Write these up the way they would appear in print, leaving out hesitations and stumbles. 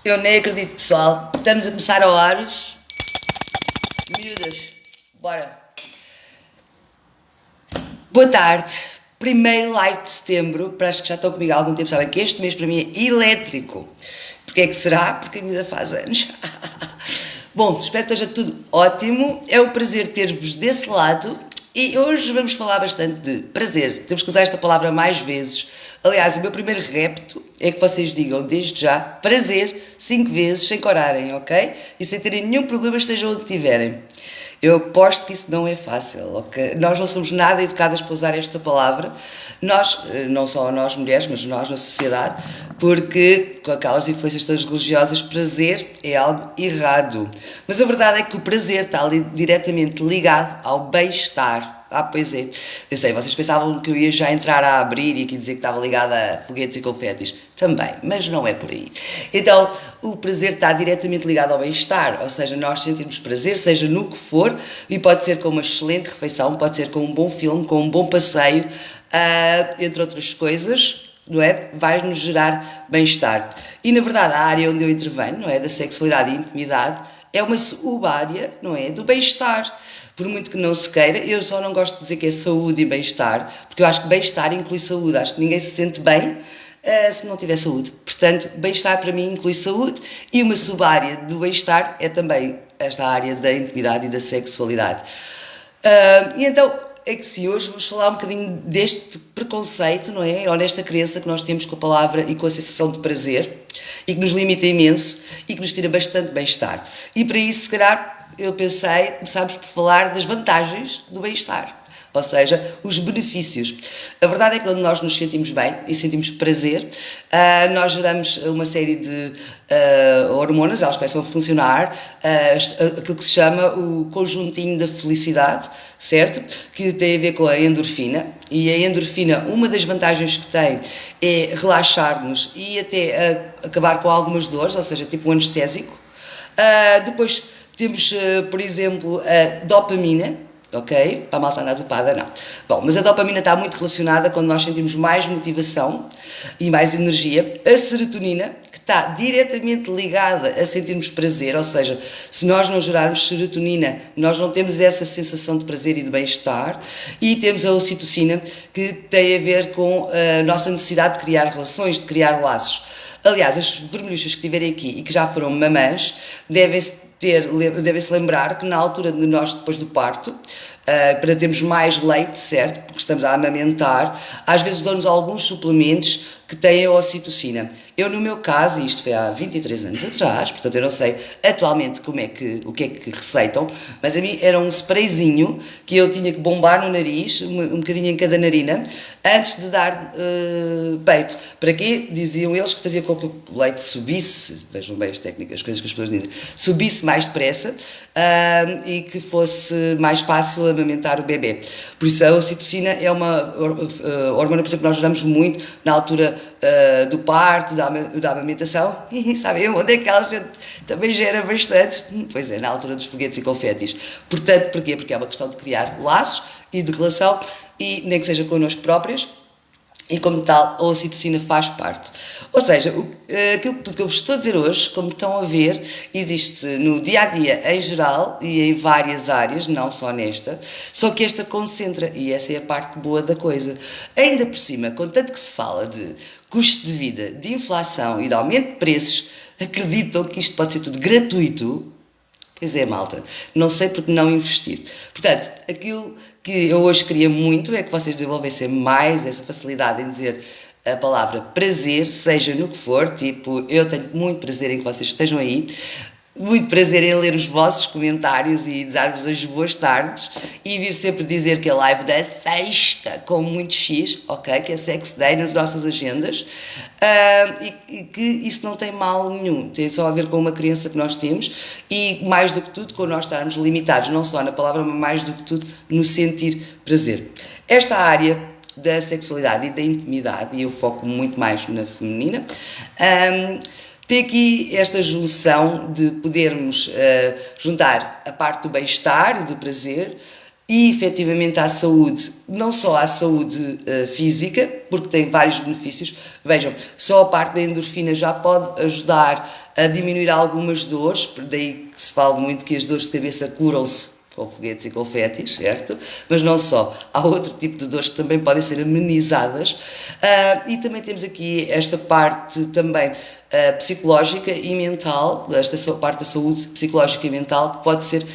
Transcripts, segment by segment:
Eu nem acredito, pessoal. Estamos a começar a horas. Miúdas, bora. Boa tarde. Primeiro live de setembro. Para as que já estão comigo há algum tempo sabem que este mês para mim é elétrico. Porquê é que será? Porque a miúda faz anos. Bom, espero que esteja tudo ótimo. É um prazer ter-vos desse lado. E hoje vamos falar bastante de prazer. Temos que usar esta palavra mais vezes. Aliás, o meu primeiro repto é que vocês digam desde já prazer 5 vezes sem corarem, ok? E sem terem nenhum problema, estejam onde estiverem. Eu aposto que isso não é fácil, ok? Nós não somos nada educadas para usar esta palavra. Nós, não só nós mulheres, mas nós na sociedade, porque com aquelas influências todas religiosas, prazer é algo errado. Mas a verdade é que o prazer está ali diretamente ligado ao bem-estar. Pois é. Eu sei, vocês pensavam que eu ia já entrar a abrir e aqui dizer que estava ligada a foguetes e confetes. Também, mas não é por aí. Então, o prazer está diretamente ligado ao bem-estar, ou seja, nós sentimos prazer, seja no que for, e pode ser com uma excelente refeição, pode ser com um bom filme, com um bom passeio, entre outras coisas, não é? Vai-nos gerar bem-estar. E, na verdade, a área onde eu intervenho, não é? Da sexualidade e intimidade, é uma sub-área, não é? Do bem-estar. Por muito que não se queira, eu só não gosto de dizer que é saúde e bem-estar, porque eu acho que bem-estar inclui saúde. Acho que ninguém se sente bem se não tiver saúde. Portanto, bem-estar para mim inclui saúde e uma sub-área do bem-estar é também esta área da intimidade e da sexualidade. E então, é que se hoje vamos falar um bocadinho deste preconceito, não é? Ou nesta crença que nós temos com a palavra e com a sensação de prazer e que nos limita imenso e que nos tira bastante bem-estar. E para isso, se calhar, eu pensei, começámos por falar das vantagens do bem-estar. Ou seja, os benefícios. A verdade é que quando nós nos sentimos bem e sentimos prazer, nós geramos uma série de hormonas, elas começam a funcionar, aquilo que se chama o conjuntinho da felicidade, certo? Que tem a ver com a endorfina. E a endorfina, uma das vantagens que tem é relaxar-nos e até acabar com algumas dores, ou seja, tipo um anestésico. Depois temos, por exemplo, a dopamina. Ok? Para a malta andar dopada, não. Bom, mas a dopamina está muito relacionada quando nós sentimos mais motivação e mais energia. A serotonina, que está diretamente ligada a sentirmos prazer, ou seja, se nós não gerarmos serotonina, nós não temos essa sensação de prazer e de bem-estar. E temos a ocitocina, que tem a ver com a nossa necessidade de criar relações, de criar laços. Aliás, as vermelhuchas que tiverem aqui e que já foram mamãs devem-se lembrar que na altura de nós, depois do parto, para termos mais leite, certo? Porque estamos a amamentar, às vezes dão-nos alguns suplementos que têm a ocitocina. Eu, no meu caso, e isto foi há 23 anos atrás, portanto eu não sei atualmente o que é que receitam, mas a mim era um sprayzinho que eu tinha que bombar no nariz, um bocadinho em cada narina, antes de dar peito. Para quê? Diziam eles que fazia com que o leite subisse, vejam bem as técnicas, as coisas que as pessoas dizem, subisse mais depressa e que fosse mais fácil amamentar o bebê. Por isso a ocitocina é uma hormona, por exemplo, que nós geramos muito na altura do parto, da amamentação, e sabem onde é que ela gente também gera bastante? Pois é, na altura dos foguetes e confetes. Portanto, porquê? Porque é uma questão de criar laços e de relação, e nem que seja connosco próprias, e como tal, a ocitocina faz parte. Ou seja, aquilo tudo que eu vos estou a dizer hoje, como estão a ver, existe no dia-a-dia em geral e em várias áreas, não só nesta, só que esta concentra, e essa é a parte boa da coisa. Ainda por cima, contanto que se fala de custo de vida, de inflação e de aumento de preços, acreditam que isto pode ser tudo gratuito? Pois é, malta, não sei porque não investir. Portanto, aquilo que eu hoje queria muito é que vocês desenvolvessem mais essa facilidade em dizer a palavra prazer, seja no que for, tipo, eu tenho muito prazer em que vocês estejam aí, muito prazer em ler os vossos comentários e dar-vos as boas tardes e vir sempre dizer que a live da sexta, com muito X, ok, que é Sex Day nas nossas agendas, e que isso não tem mal nenhum, tem só a ver com uma crença que nós temos e mais do que tudo com nós estarmos limitados, não só na palavra, mas mais do que tudo no sentir prazer. Esta área da sexualidade e da intimidade, e eu foco muito mais na feminina, tem aqui esta junção de podermos juntar a parte do bem-estar e do prazer e efetivamente à saúde, não só à saúde física, porque tem vários benefícios. Vejam, só a parte da endorfina já pode ajudar a diminuir algumas dores, daí que se fala muito que as dores de cabeça curam-se com foguetes e confetes, certo? Mas não só, há outro tipo de dores que também podem ser amenizadas, e também temos aqui esta parte também psicológica e mental, esta parte da saúde psicológica e mental, que pode ser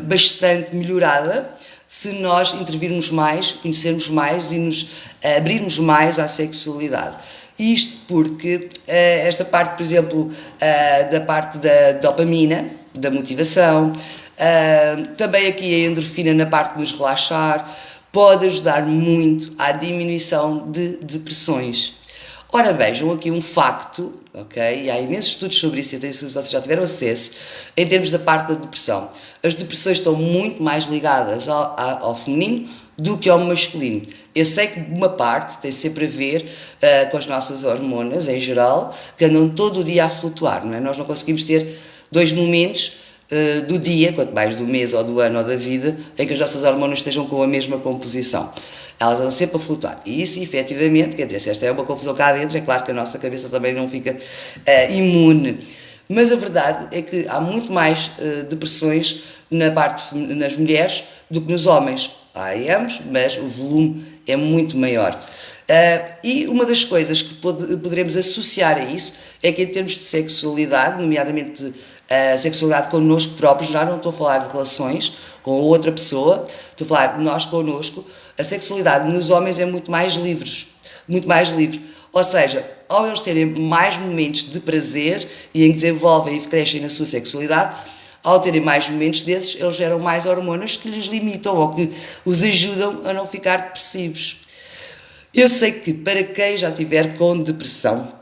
bastante melhorada se nós intervirmos mais, conhecermos mais e nos abrirmos mais à sexualidade. Isto porque esta parte, por exemplo, da parte da dopamina, da motivação, também aqui a endorfina na parte de nos relaxar, pode ajudar muito à diminuição de depressões. Ora, vejam aqui um facto, ok? E há imensos estudos sobre isso, e se vocês já tiveram acesso, em termos da parte da depressão. As depressões estão muito mais ligadas ao feminino do que ao masculino. Eu sei que uma parte tem sempre a ver com as nossas hormonas, em geral, que andam todo o dia a flutuar, não é? Nós não conseguimos ter 2 momentos do dia, quanto mais do mês ou do ano ou da vida, em que as nossas hormonas estejam com a mesma composição. Elas andam sempre a flutuar. E isso, efetivamente, quer dizer, se esta é uma confusão cá dentro, é claro que a nossa cabeça também não fica imune. Mas a verdade é que há muito mais depressões nas mulheres do que nos homens. Há ambos, mas o volume é muito maior. E uma das coisas que poderemos associar a isso é que, em termos de sexualidade, nomeadamente a sexualidade connosco próprios, já não estou a falar de relações com outra pessoa, estou a falar de nós connosco, a sexualidade nos homens é muito mais livre. Muito mais livre. Ou seja, ao eles terem mais momentos de prazer e em que desenvolvem e crescem na sua sexualidade, ao terem mais momentos desses, eles geram mais hormonas que lhes limitam ou que os ajudam a não ficar depressivos. Eu sei que para quem já estiver com depressão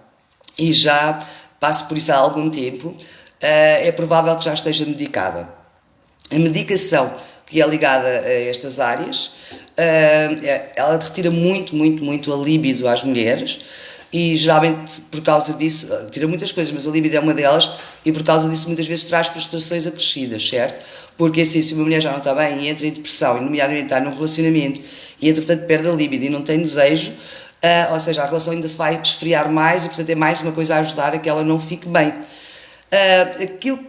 e já passe por isso há algum tempo, é provável que já esteja medicada. A medicação que é ligada a estas áreas, ela retira muito a libido às mulheres e geralmente por causa disso, tira muitas coisas, mas a libido é uma delas e por causa disso muitas vezes traz frustrações acrescidas, certo? Porque assim, se uma mulher já não está bem e entra em depressão, e nomeadamente está num relacionamento e entretanto perde a libido e não tem desejo, ou seja, a relação ainda se vai esfriar mais e portanto é mais uma coisa a ajudar a que ela não fique bem.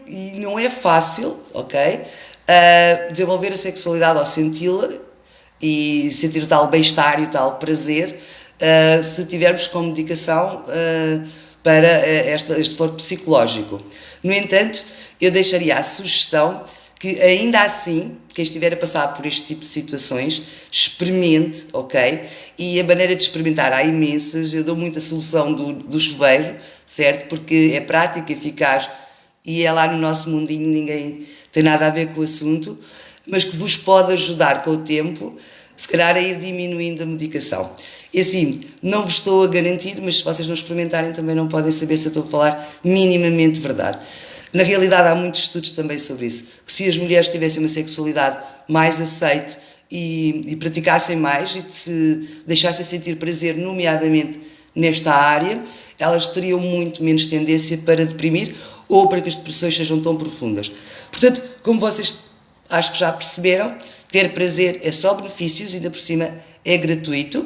E não é fácil, ok? Desenvolver a sexualidade ou senti-la e sentir o tal bem-estar e o tal prazer se tivermos com medicação para este foro psicológico. No entanto, eu deixaria a sugestão que ainda assim, quem estiver a passar por este tipo de situações, experimente, ok? E a maneira de experimentar há imensas, eu dou muito a solução do chuveiro, certo? Porque é prática, eficaz e é lá no nosso mundinho, ninguém tem nada a ver com o assunto, mas que vos pode ajudar com o tempo, se calhar a ir diminuindo a medicação. E assim, não vos estou a garantir, mas se vocês não experimentarem também não podem saber se eu estou a falar minimamente verdade. Na realidade há muitos estudos também sobre isso, que se as mulheres tivessem uma sexualidade mais aceite e praticassem mais e se deixassem sentir prazer, nomeadamente nesta área, elas teriam muito menos tendência para deprimir ou para que as depressões sejam tão profundas. Portanto, como vocês acho que já perceberam, ter prazer é só benefícios e ainda por cima é gratuito,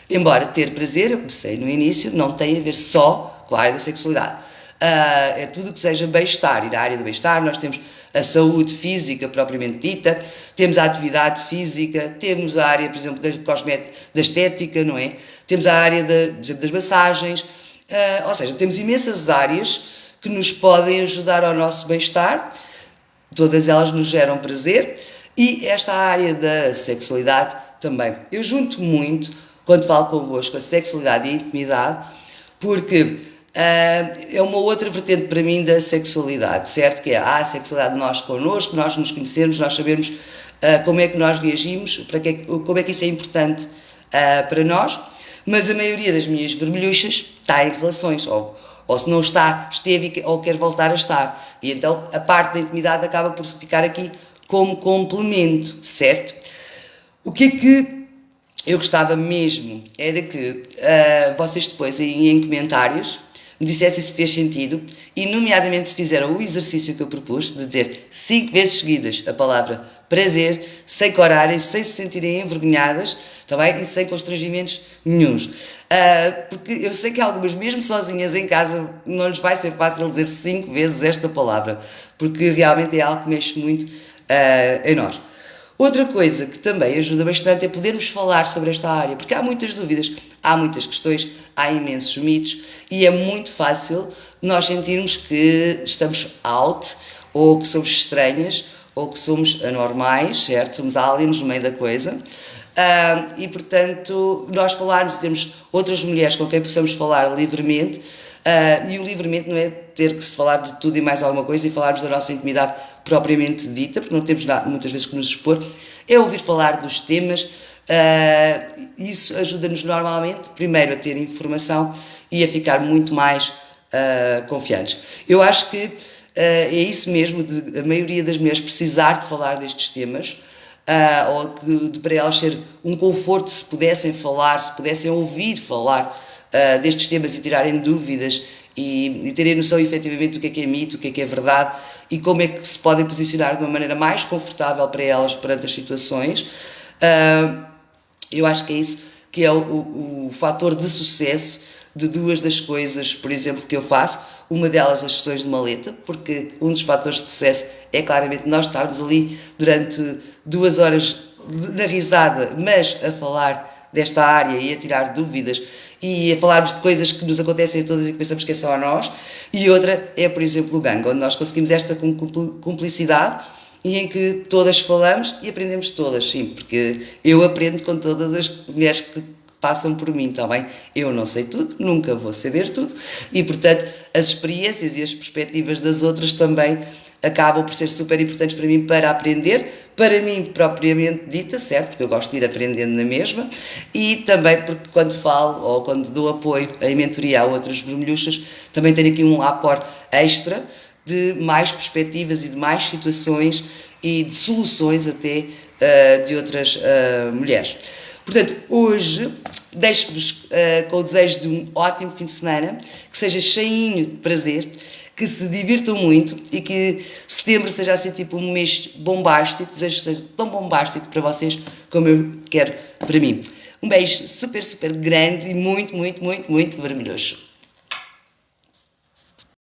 embora ter prazer, eu comecei no início, não tem a ver só com a área da sexualidade. É tudo que seja bem-estar, e na área do bem-estar nós temos a saúde física propriamente dita, temos a atividade física, temos a área, por exemplo, da estética, não é? Temos a área, por exemplo, das massagens, ou seja, temos imensas áreas que nos podem ajudar ao nosso bem-estar, todas elas nos geram prazer, e esta área da sexualidade também. Eu junto muito, quando falo convosco, a sexualidade e a intimidade, porque é uma outra vertente para mim da sexualidade, certo? Que é a sexualidade de nós connosco, nós nos conhecermos, nós sabermos como é que nós reagimos, como é que isso é importante para nós, mas a maioria das minhas vermelhuchas está em relações, ou se não está, esteve ou quer voltar a estar. E então a parte da intimidade acaba por ficar aqui como complemento, certo? O que é que eu gostava mesmo era que vocês depois aí em comentários me dissessem se fez sentido e, nomeadamente, se fizeram o exercício que eu propus de dizer 5 vezes seguidas a palavra prazer, sem corarem, sem se sentirem envergonhadas, também, e sem constrangimentos nenhuns. Porque eu sei que algumas, mesmo sozinhas em casa, não lhes vai ser fácil dizer 5 vezes esta palavra, porque realmente é algo que mexe muito em nós. Outra coisa que também ajuda bastante é podermos falar sobre esta área, porque há muitas dúvidas, há muitas questões, há imensos mitos e é muito fácil nós sentirmos que estamos out, ou que somos estranhas, ou que somos anormais, certo? Somos aliens no meio da coisa. E, portanto, nós falarmos, temos outras mulheres com quem possamos falar livremente, e o livremente não é ter que se falar de tudo e mais alguma coisa e falarmos da nossa intimidade propriamente dita, porque não temos muitas vezes que nos expor, é ouvir falar dos temas. Isso ajuda-nos normalmente, primeiro, a ter informação e a ficar muito mais confiantes. Eu acho que é isso mesmo, de a maioria das mulheres precisar de falar destes temas, ou que para elas ser um conforto se pudessem falar, se pudessem ouvir falar destes temas e tirarem dúvidas e terem noção efetivamente do que é mito, o que é verdade e como é que se podem posicionar de uma maneira mais confortável para elas perante as situações. Eu acho que é isso que é o fator de sucesso de duas das coisas, por exemplo, que eu faço. Uma delas, as sessões de maleta, porque um dos fatores de sucesso é claramente nós estarmos ali durante 2 horas na risada, mas a falar desta área e a tirar dúvidas e a falarmos de coisas que nos acontecem a todas e que pensamos que é só a nós. E outra é, por exemplo, o gangue, onde nós conseguimos esta cumplicidade e em que todas falamos e aprendemos todas, sim, porque eu aprendo com todas as mulheres que passam por mim, está bem? Eu não sei tudo, nunca vou saber tudo e, portanto, as experiências e as perspectivas das outras também acabam por ser super importantes para mim para aprender, para mim propriamente dita, certo? Porque eu gosto de ir aprendendo na mesma e também porque quando falo ou quando dou apoio em mentoria a outras vermelhuchas, também tenho aqui um aporte extra de mais perspectivas e de mais situações e de soluções até de outras mulheres. Portanto, hoje deixo-vos com o desejo de um ótimo fim de semana, que seja cheinho de prazer, que se divirtam muito e que setembro seja assim tipo um mês bombástico, desejo que seja tão bombástico para vocês como eu quero para mim. Um beijo super, super grande e muito, muito, muito, muito vermelhoso.